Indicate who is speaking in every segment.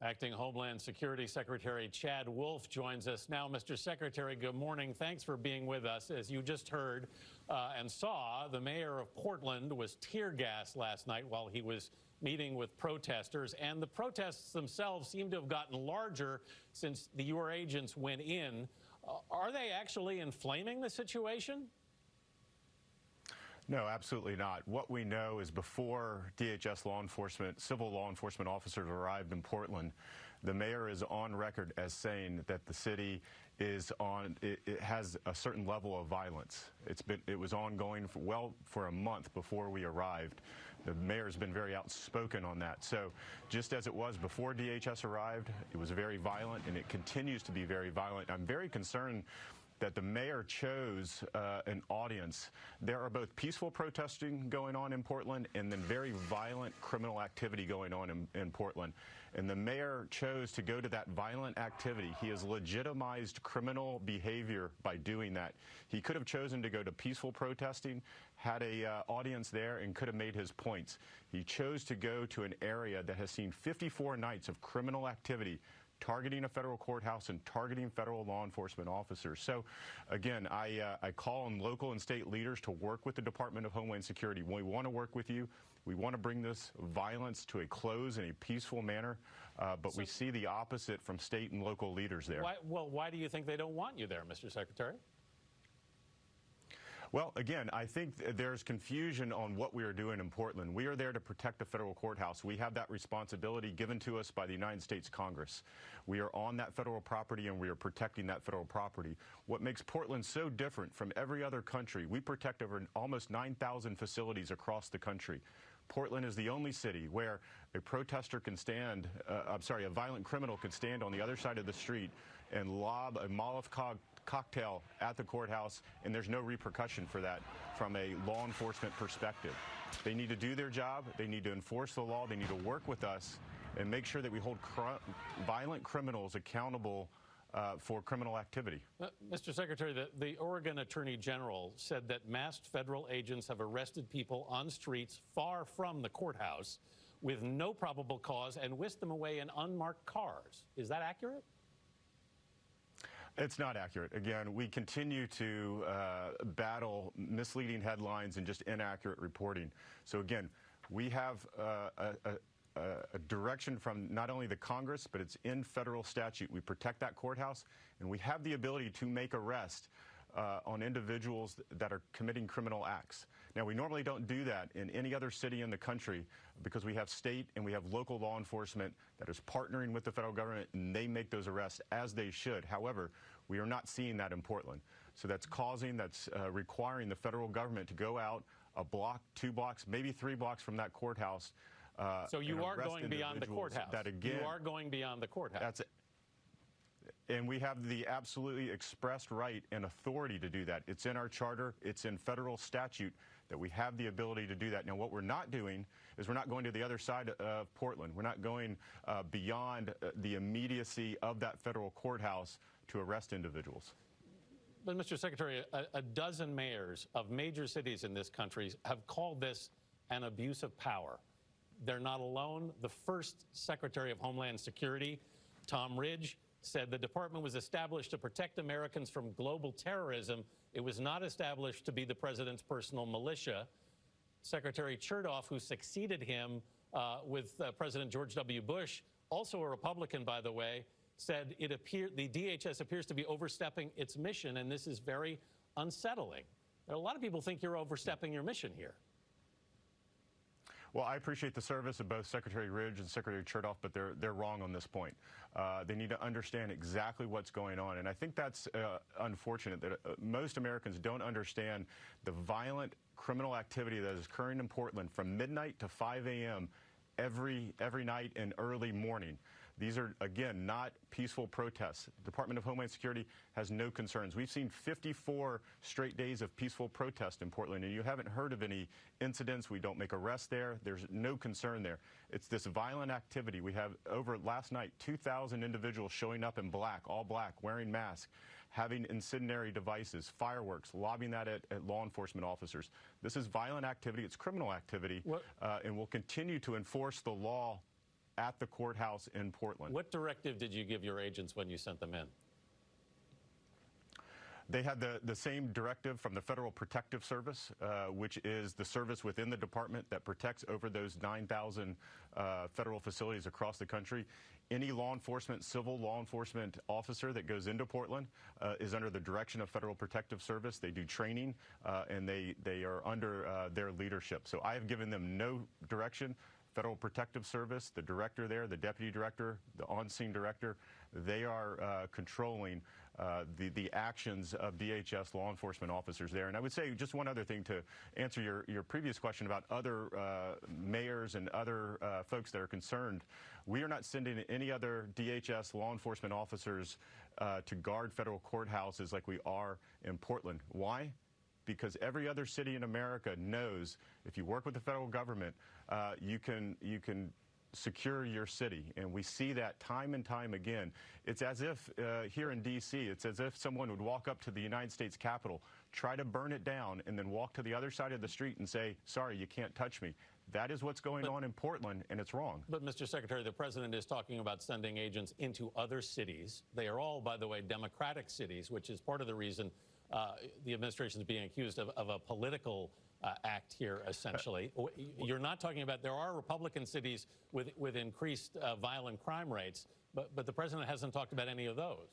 Speaker 1: Acting Homeland Security Secretary Chad Wolf joins us now. Mr. Secretary, good morning. Thanks for being with us. As you just heard and saw, the mayor of Portland was tear gassed last night while he was meeting with protesters, and the protests themselves seem to have gotten larger since your agents went in. Are they actually inflaming the situation?
Speaker 2: No, absolutely not. What we know is before DHS law enforcement, civil law enforcement officers arrived in Portland, the mayor is on record as saying that the city is it has a certain level of violence. It was ongoing for a month before we arrived. The mayor's been very outspoken on that. So just as it was before DHS arrived, it was very violent, and it continues to be very violent. I'm very concerned that the mayor chose an audience. There are both peaceful protesting going on in Portland and then very violent criminal activity going on in Portland. And the mayor chose to go to that violent activity. He has legitimized criminal behavior by doing that. He could have chosen to go to peaceful protesting, had a audience there, and could have made his points. He chose to go to an area that has seen 54 nights of criminal activity, targeting a federal courthouse and targeting federal law enforcement officers. So, again, I call on local and state leaders to work with the Department of Homeland Security. We want to work with you. We want to bring this violence to a close in a peaceful manner, but we see the opposite from state and local leaders there.
Speaker 1: Why do you think they don't want you there, Mr. Secretary?
Speaker 2: Well, again, I think there's confusion on what we are doing in Portland. We are there to protect the federal courthouse. We have that responsibility given to us by the United States Congress. We are on that federal property, and we are protecting that federal property. What makes Portland so different from every other country, we protect over almost 9,000 facilities across the country. Portland is the only city where a protester can stand, a violent criminal can stand on the other side of the street and lob a Molotov cocktail at the courthouse, and there's no repercussion for that from a law enforcement perspective. They need to do their job. They need to enforce the law. They need to work with us and make sure that we hold violent criminals accountable for criminal activity.
Speaker 1: Mr. Secretary, the Oregon Attorney General said that masked federal agents have arrested people on streets far from the courthouse with no probable cause and whisked them away in unmarked cars. Is that accurate?
Speaker 2: It's not accurate. Again, we continue to battle misleading headlines and just inaccurate reporting. So again, we have a direction from not only the Congress, but it's in federal statute. We protect that courthouse, and we have the ability to make arrests on individuals that are committing criminal acts. Now, we normally don't do that in any other city in the country because we have state and we have local law enforcement that is partnering with the federal government, and they make those arrests as they should. However, we are not seeing that in Portland. So that's requiring the federal government to go out a block, 2 blocks, maybe 3 blocks from that courthouse.
Speaker 1: So you are going beyond the courthouse.
Speaker 2: That, again,
Speaker 1: you are going beyond the courthouse.
Speaker 2: And we have the absolutely expressed right and authority to do that. It's in our charter. It's in federal statute that we have the ability to do that. Now, what we're not doing is we're not going to the other side of Portland. We're not going beyond the immediacy of that federal courthouse to arrest individuals.
Speaker 1: But, Mr. Secretary, a dozen mayors of major cities in this country have called this an abuse of power. They're not alone. The first Secretary of Homeland Security, Tom Ridge, said the department was established to protect Americans from global terrorism. It was not established to be the president's personal militia. Secretary Chertoff, who succeeded him with President George W. Bush, also a Republican, by the way, said the DHS appears to be overstepping its mission, and this is very unsettling. A lot of people think you're overstepping your mission here.
Speaker 2: Well, I appreciate the service of both Secretary Ridge and Secretary Chertoff, but they're wrong on this point. They need to understand exactly what's going on, and I think that's unfortunate that most Americans don't understand the violent criminal activity that is occurring in Portland from midnight to 5 a.m. every night and early morning. These are, again, not peaceful protests. The Department of Homeland Security has no concerns. We've seen 54 straight days of peaceful protest in Portland, and you haven't heard of any incidents. We don't make arrests there. There's no concern there. It's this violent activity. We have, over last night, 2,000 individuals showing up in black, all black, wearing masks, having incendiary devices, fireworks, lobbing that at law enforcement officers. This is violent activity. It's criminal activity, and we'll continue to enforce the law at the courthouse in Portland.
Speaker 1: What directive did you give your agents when you sent them in?
Speaker 2: They had the same directive from the Federal Protective Service, which is the service within the department that protects over those 9,000 federal facilities across the country. Any law enforcement, civil law enforcement officer that goes into Portland is under the direction of Federal Protective Service. They do training, and they are under their leadership. So I have given them no direction. Federal Protective Service, the director there, the deputy director, the on-scene director, they are controlling the actions of DHS law enforcement officers there. And I would say just one other thing to answer your previous question about other mayors and other folks that are concerned. We are not sending any other DHS law enforcement officers to guard federal courthouses like we are in Portland. Why? Because every other city in America knows if you work with the federal government, you can secure your city. And we see that time and time again. It's as if here in D.C., it's as if someone would walk up to the United States Capitol, try to burn it down, and then walk to the other side of the street and say, sorry, you can't touch me. That is what's going on in Portland, and it's wrong.
Speaker 1: But, Mr. Secretary, the president is talking about sending agents into other cities. They are all, by the way, Democratic cities, which is part of the reason the administration is being accused of a political act here, essentially. You're not talking about, there are Republican cities with increased violent crime rates, but the president hasn't talked about any of those.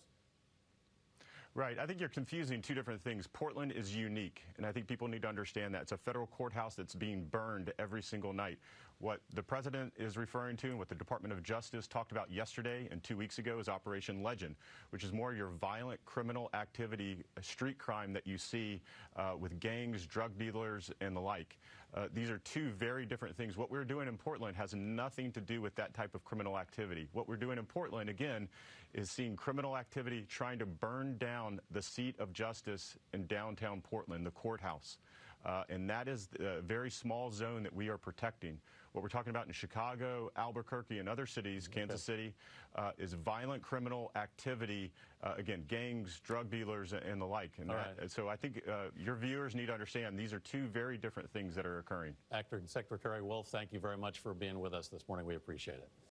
Speaker 2: Right. I think you're confusing two different things. Portland is unique, and I think people need to understand that. It's a federal courthouse that's being burned every single night. What the president is referring to and what the Department of Justice talked about yesterday and 2 weeks ago is Operation Legend, which is more your violent criminal activity, street crime that you see with gangs, drug dealers, and the like. These are two very different things. What we're doing in Portland has nothing to do with that type of criminal activity. What we're doing in Portland, again, is seeing criminal activity trying to burn down the seat of justice in downtown Portland, the courthouse. And that is a very small zone that we are protecting. What we're talking about in Chicago, Albuquerque, and other cities, Kansas City, is violent criminal activity, again, gangs, drug dealers, and the like. And so I think your viewers need to understand these are two very different things that are occurring.
Speaker 1: Acting Secretary Wolf, thank you very much for being with us this morning. We appreciate it.